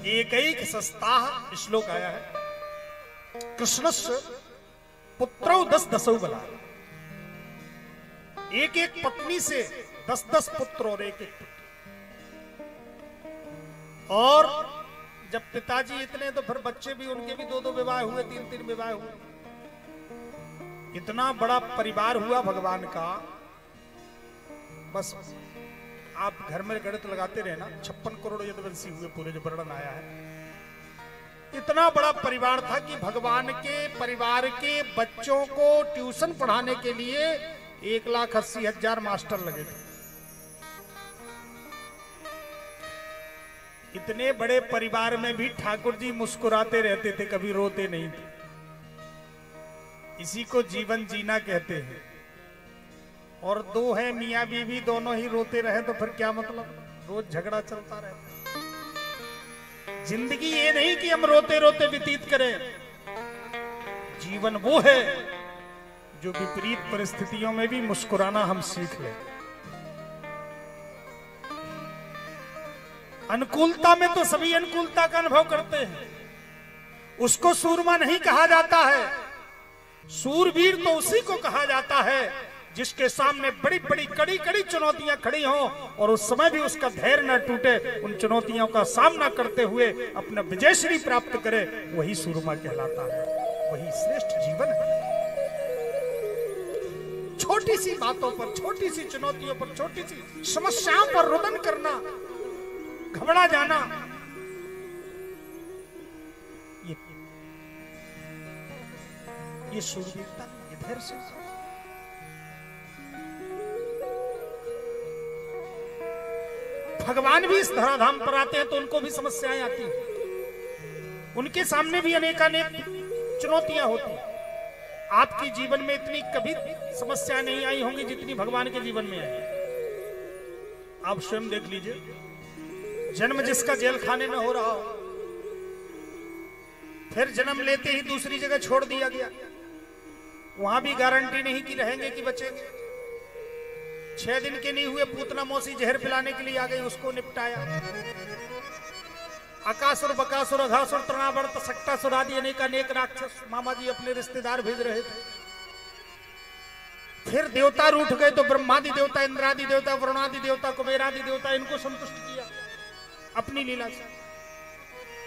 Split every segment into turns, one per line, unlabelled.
एकैक सस्ताः श्लोक आया है। कृष्णस्य पुत्रौ 10 बला, एक एक पत्नी से 10 पुत्र और एक एक पुत्र। और जब पिताजी इतने तो फिर बच्चे भी उनके भी 2-2 विवाह हुए, 3-3 विवाह हुए। इतना बड़ा परिवार हुआ भगवान का। बस आप घर में गणित लगाते रहे ना, 56 करोड़ यदुवंशी हुए पूरे, जो वर्णन आया है। इतना बड़ा परिवार था कि भगवान के परिवार के बच्चों को ट्यूशन पढ़ाने के लिए 1,80,000 मास्टर लगे थे। इतने बड़े परिवार में भी ठाकुर जी मुस्कुराते रहते थे, कभी रोते नहीं थे। इसी को जीवन जीना कहते हैं। और 2 है मियाँ बीवी, दोनों ही रोते रहे तो फिर क्या मतलब, रोज झगड़ा चलता रहता। जिंदगी ये नहीं कि हम रोते रोते व्यतीत करें। जीवन वो है जो विपरीत परिस्थितियों में भी मुस्कुराना हम सीख लें। अनुकूलता में तो सभी अनुकूलता का अनुभव करते हैं, उसको सूरमा नहीं कहा जाता है। सूरवीर तो उसी को कहा जाता है जिसके सामने बड़ी बड़ी कड़ी कड़ी चुनौतियां खड़ी हों और उस समय भी उसका धैर्य न टूटे, उन चुनौतियों का सामना करते हुए अपना विजयश्री प्राप्त करे, वही सूरमा कहलाता है। वही श्रेष्ठ जीवन है। छोटी सी बातों पर, छोटी सी चुनौतियों पर, छोटी सी समस्याओं पर रुदन करना, घबरा जाना, ये शूरवीरता, ये धैर्य से। भगवान भी इस धराधाम पर आते हैं तो उनको भी समस्याएं आती हैं, उनके सामने भी अनेकानेक चुनौतियां होती हैं। आपके जीवन में इतनी कभी समस्या नहीं आई होंगी जितनी भगवान के जीवन में आई। आप स्वयं देख लीजिए, जन्म जिसका जेल खाने में हो रहा हो, फिर जन्म लेते ही दूसरी जगह छोड़ दिया गया, वहां भी गारंटी नहीं कि रहेंगे कि बचेंगे। 6 दिन के नहीं हुए, पूतना मौसी जहर पिलाने के लिए आ गई, उसको निपटाया। अकासुर, बकासुर, अघासुर, तृणावर्त, सक्टासुर आदि अनेकानेक राक्षस मामा जी अपने रिश्तेदार भेज रहे थे। फिर देवता रूठ गए तो ब्रह्मादि देवता, इंद्रादि देवता, वरुणादि देवता, कुबेरादि देवता, इनको संतुष्ट किया अपनी लीला से।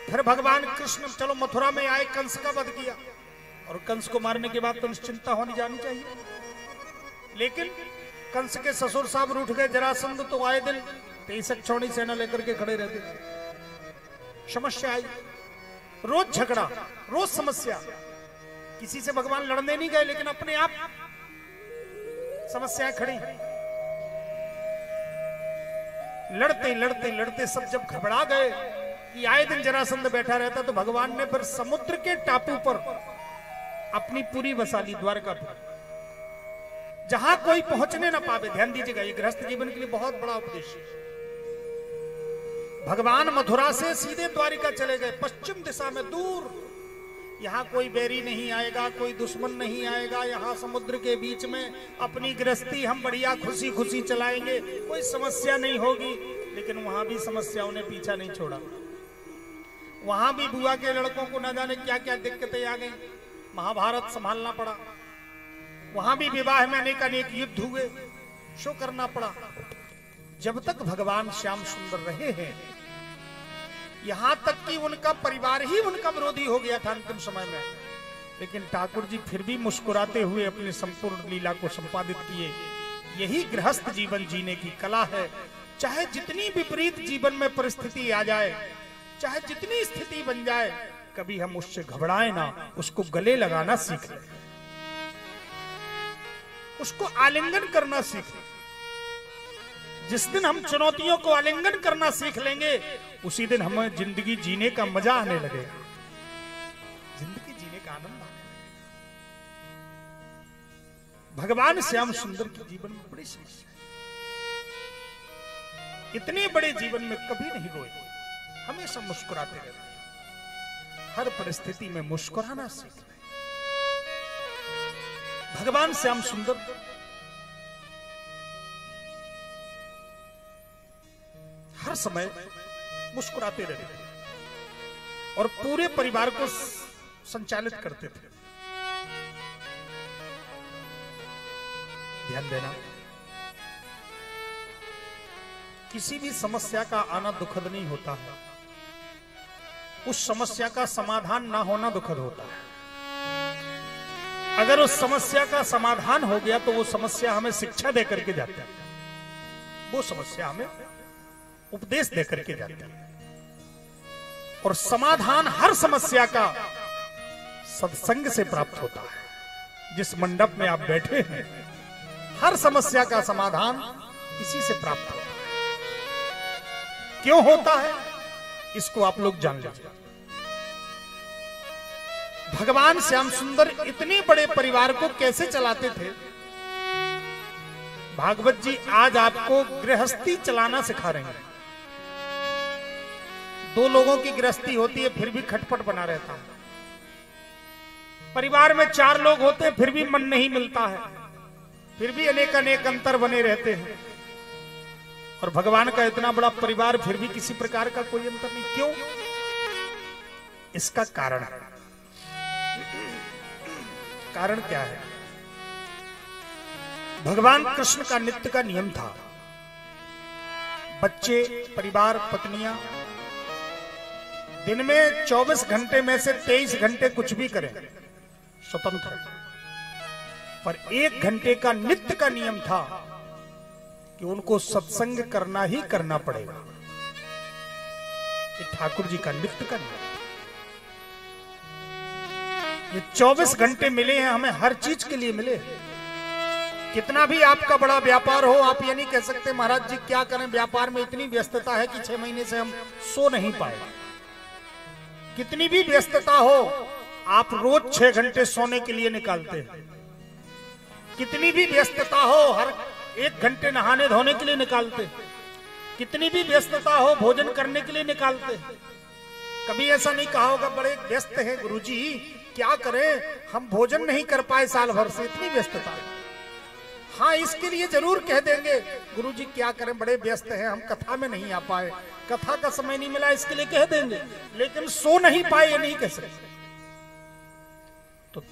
फिर भगवान कृष्ण चलो मथुरा में आए, कंस का वध किया। और कंस को मारने के बाद तो निश्चिंता होनी जानी चाहिए, लेकिन कंस के ससुर साहब रूठ गए जरासंध, तो आए दिन 23 छौड़ी सेना लेकर के खड़े रहते थे। समस्या आई, रोज झगड़ा, रोज समस्या। किसी से भगवान लड़ने नहीं गए, लेकिन अपने आप समस्याएं खड़ी। लड़ते लड़ते लड़ते सब जब घबरा गए कि आए दिन जरासंध बैठा रहता, तो भगवान ने फिर समुद्र के टापू पर अपनी पूरी बसा ली, द्वारका पर, जहां कोई पहुंचने ना पावे। ध्यान दीजिएगा, ये गृहस्थ जीवन के लिए बहुत बड़ा उपदेश है। भगवान मथुरा से सीधे द्वारिका चले गए, पश्चिम दिशा में दूर। यहां कोई बैरी नहीं आएगा, कोई दुश्मन नहीं आएगा, यहां समुद्र के बीच में अपनी गृहस्थी हम बढ़िया खुशी खुशी चलाएंगे, कोई समस्या नहीं होगी। लेकिन वहां भी समस्याओं ने पीछा नहीं छोड़ा। वहां भी बुआ के लड़कों को न जाने क्या क्या दिक्कतें आ गई, महाभारत संभालना पड़ा। वहां भी विवाह में अनेक युद्ध हुए, शो करना पड़ा। जब तक भगवान श्याम सुंदर रहे हैं, यहां तक कि उनका परिवार ही उनका विरोधी हो गया था अंतिम समय में, लेकिन ठाकुर जी फिर भी मुस्कुराते हुए अपनी संपूर्ण लीला को संपादित किए। यही गृहस्थ जीवन जीने की कला है। चाहे जितनी विपरीत जीवन में परिस्थिति आ जाए, चाहे जितनी स्थिति बन जाए, कभी हम उससे घबराए ना, उसको गले लगाना सीख लें, उसको आलिंगन करना सीख लें। जिस दिन हम चुनौतियों को आलिंगन करना सीख लेंगे, उसी दिन हमें जिंदगी जीने का मजा आने लगेगा, जिंदगी जीने का आनंद आने लगेगा। भगवान श्याम सुंदर के जीवन में बड़ी समस्या है। इतने बड़े जीवन में कभी नहीं रोए, हमेशा मुस्कुराते रहते, हर परिस्थिति में मुस्कुराना सीख रहे। भगवान श्याम सुंदर हर समय मुस्कुराते रहते, और पूरे परिवार को संचालित करते थे। ध्यान देना, किसी भी समस्या का आना दुखद नहीं होता है, उस समस्या का समाधान ना होना दुखद होता है। अगर उस समस्या का समाधान हो गया तो वो समस्या हमें शिक्षा दे करके जाती है, वो समस्या हमें उपदेश दे करके जाती है। और समाधान हर समस्या का सत्संग से प्राप्त होता है। जिस मंडप में आप बैठे हैं, हर समस्या का समाधान इसी से प्राप्त होता है। क्यों होता है इसको आप लोग जान लीजिए। भगवान श्याम सुंदर इतने बड़े परिवार को कैसे चलाते थे? भागवत जी आज आपको गृहस्थी चलाना सिखा रहे हैं। दो लोगों की गृहस्थी होती है फिर भी खटपट बना रहता है। परिवार में 4 लोग होते हैं फिर भी मन नहीं मिलता है, फिर भी अनेक अनेक अंतर बने रहते हैं। और भगवान का इतना बड़ा परिवार फिर भी किसी प्रकार का कोई अंतर नहीं। क्यों? इसका कारण है। कारण क्या है? भगवान कृष्ण का नित्य का नियम था, बच्चे, परिवार, पत्नियां दिन में 24 घंटे में से 23 घंटे कुछ भी करें, स्वतंत्र। पर 1 घंटे का नित्य का नियम था कि उनको सत्संग करना ही करना पड़ेगा। ये ठाकुर जी का नित्य का नियम। ये 24 घंटे मिले हैं हमें, हर चीज के लिए मिले। कितना भी आपका बड़ा व्यापार हो, आप ये नहीं कह सकते महाराज जी क्या करें, व्यापार में इतनी व्यस्तता है कि 6 महीने से हम सो नहीं पाए। कितनी भी व्यस्तता हो, आप रोज 6 घंटे सोने के लिए निकालते हैं। कितनी भी व्यस्तता हो, हर 1 घंटे नहाने धोने के लिए निकालते। कितनी भी व्यस्तता हो, भोजन करने के लिए निकालते। कभी ऐसा नहीं कहा होगा बड़े व्यस्त हैं गुरुजी, क्या करें, हम भोजन नहीं कर पाए साल भर से, इतनी व्यस्तता है। हाँ, इसके लिए जरूर कह देंगे गुरुजी क्या करें, बड़े व्यस्त हैं, हम कथा में नहीं आ पाए, कथा का समय नहीं मिला, इसके लिए कह देंगे। लेकिन सो नहीं पाए ये नहीं कह सकते। तो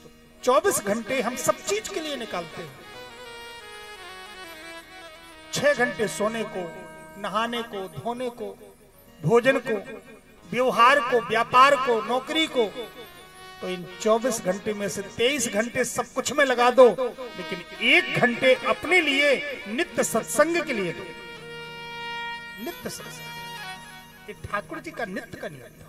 24 घंटे हम सब चीज के लिए निकालते हैं। 6 घंटे सोने को, नहाने को, धोने को, भोजन को, व्यवहार को, व्यापार को, नौकरी को। तो इन 24 घंटे में से 23 घंटे सब कुछ में लगा दो, लेकिन 1 घंटे अपने लिए नित्य सत्संग के लिए दो। नित्य सत्संग ये ठाकुर जी का नित्य का नियम था।